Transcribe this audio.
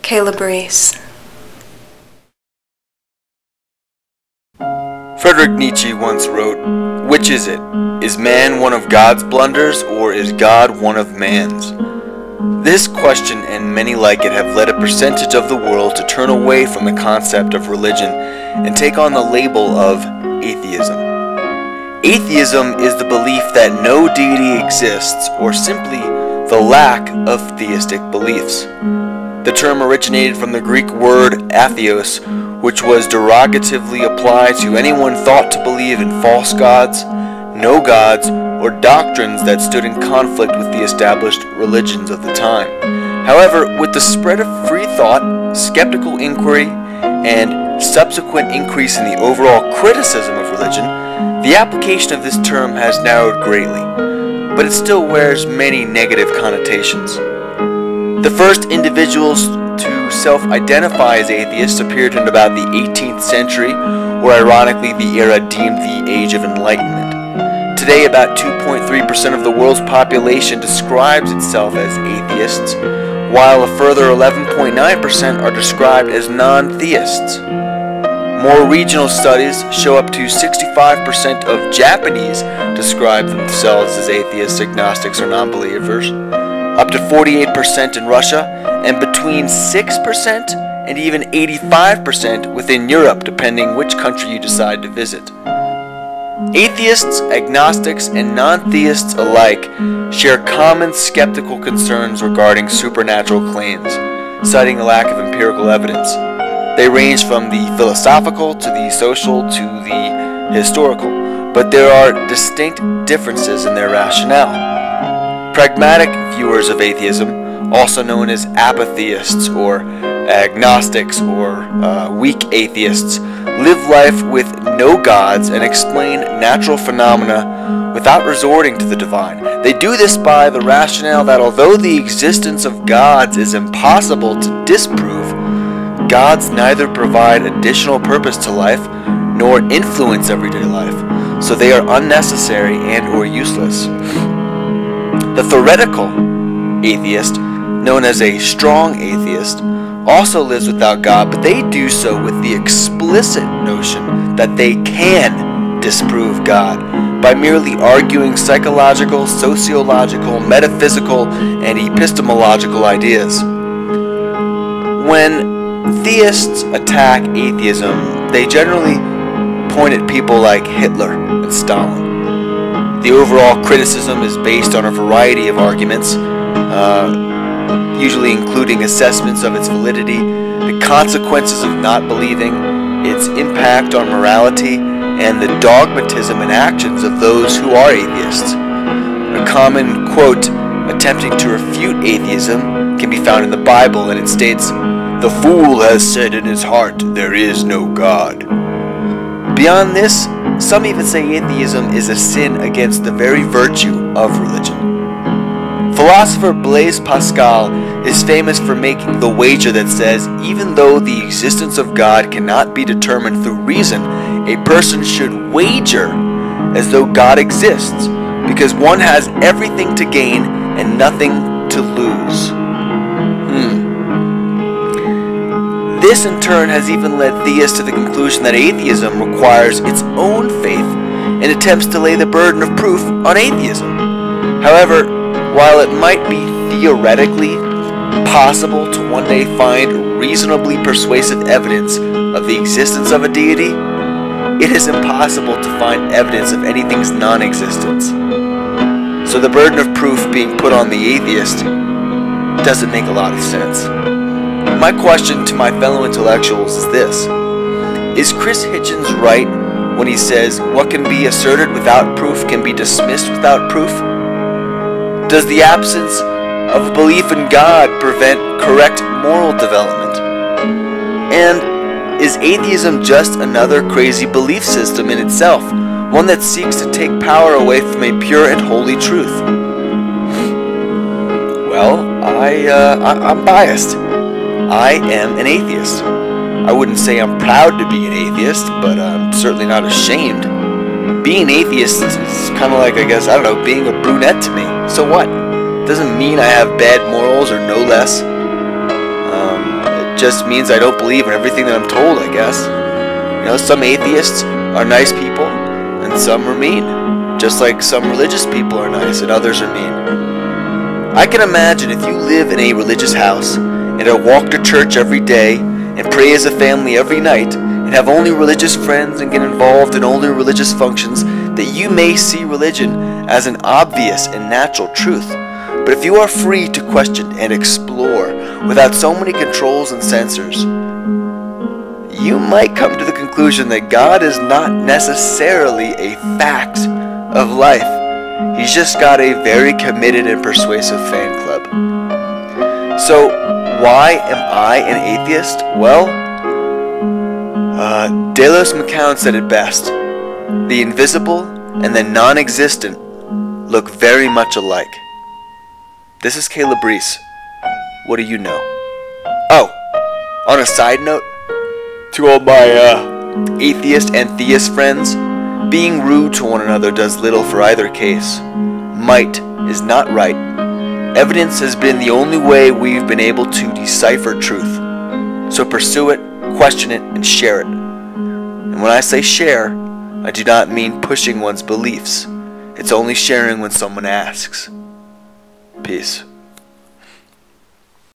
Kailabreece. Friedrich Nietzsche once wrote, "Which is it? Is man one of God's blunders, or is God one of man's?" This question and many like it have led a percentage of the world to turn away from the concept of religion and take on the label of atheism. Atheism is the belief that no deity exists, or simply the lack of theistic beliefs. The term originated from the Greek word atheos, which was derogatively applied to anyone thought to believe in false gods, no gods, or doctrines that stood in conflict with the established religions of the time. However, with the spread of free thought, skeptical inquiry, and subsequent increase in the overall criticism of religion, the application of this term has narrowed greatly, but it still wears many negative connotations. The first individuals to self-identify as atheists appeared in about the 18th century, or ironically the era deemed the Age of Enlightenment. Today, about 2.3% of the world's population describes itself as atheists, while a further 11.9% are described as non-theists. More regional studies show up to 65% of Japanese describe themselves as atheists, agnostics, or non-believers, up to 48% in Russia, and between 6% and even 85% within Europe, depending which country you decide to visit. Atheists, agnostics, and non-theists alike share common skeptical concerns regarding supernatural claims, citing a lack of empirical evidence. They range from the philosophical to the social to the historical, but there are distinct differences in their rationale. Pragmatic viewers of atheism, also known as apatheists or agnostics or weak atheists, live life with no gods and explain natural phenomena without resorting to the divine. They do this by the rationale that although the existence of gods is impossible to disprove, gods neither provide additional purpose to life nor influence everyday life, so they are unnecessary and or useless. The theoretical atheist, known as a strong atheist, also lives without God, but they do so with the explicit notion that they can disprove God by merely arguing psychological, sociological, metaphysical, and epistemological ideas. When theists attack atheism, they generally point at people like Hitler and Stalin. The overall criticism is based on a variety of arguments, usually including assessments of its validity, the consequences of not believing, its impact on morality, and the dogmatism and actions of those who are atheists. A common quote attempting to refute atheism can be found in the Bible, and it states, "The fool has said in his heart, there is no God." Beyond this, some even say atheism is a sin against the very virtue of religion. Philosopher Blaise Pascal is famous for making the wager that says, even though the existence of God cannot be determined through reason, a person should wager as though God exists, because one has everything to gain and nothing to lose. This in turn has even led theists to the conclusion that atheism requires its own faith and attempts to lay the burden of proof on atheism. However, while it might be theoretically possible to one day find reasonably persuasive evidence of the existence of a deity, it is impossible to find evidence of anything's non-existence. So the burden of proof being put on the atheist doesn't make a lot of sense. My question to my fellow intellectuals is this: is Chris Hitchens right when he says what can be asserted without proof can be dismissed without proof? Does the absence of a belief in God prevent correct moral development? And is atheism just another crazy belief system in itself, one that seeks to take power away from a pure and holy truth? Well, I'm biased. I am an atheist. I wouldn't say I'm proud to be an atheist, but I'm certainly not ashamed. Being atheist is kind of like, I guess, I don't know, being a brunette to me. So what? Doesn't mean I have bad morals or no less. just means I don't believe in everything that I'm told, I guess. You know, some atheists are nice people, and some are mean. Just like some religious people are nice, and others are mean. I can imagine if you live in a religious house, and walk to church every day, and pray as a family every night, and have only religious friends and get involved in only religious functions, that you may see religion as an obvious and natural truth. But if you are free to question and explore without so many controls and censors, you might come to the conclusion that God is not necessarily a fact of life. He's just got a very committed and persuasive fan club. So, why am I an atheist? Well, Delos McCown said it best. The invisible and the non-existent look very much alike. This is Kailabreece. What do you know? Oh, on a side note, to all my atheist and theist friends, being rude to one another does little for either case. Might is not right. Evidence has been the only way we've been able to decipher truth. So pursue it, question it, and share it. And when I say share, I do not mean pushing one's beliefs. It's only sharing when someone asks. Peace.